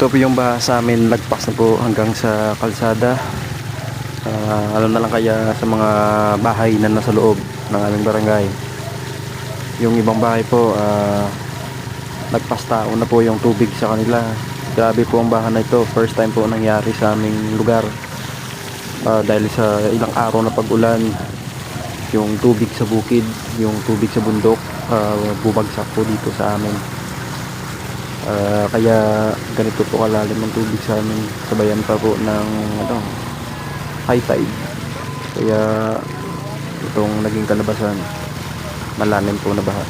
Ito po yung baha sa amin, lagpas na po hanggang sa kalsada. Ano na lang kaya sa mga bahay na nasa loob ng aming barangay. Yung ibang bahay po, lagpas tao na po yung tubig sa kanila. Grabe po ang baha na ito. First time po nangyari sa aming lugar. Dahil sa ilang araw na pag-ulan, yung tubig sa bukid, yung tubig sa bundok, bumagsak po dito sa amin. Kaya ganito po kalalim ang tubig sa amin, sabayan pa po ng high tide. Kaya itong naging kalabasan, malalim po na baha.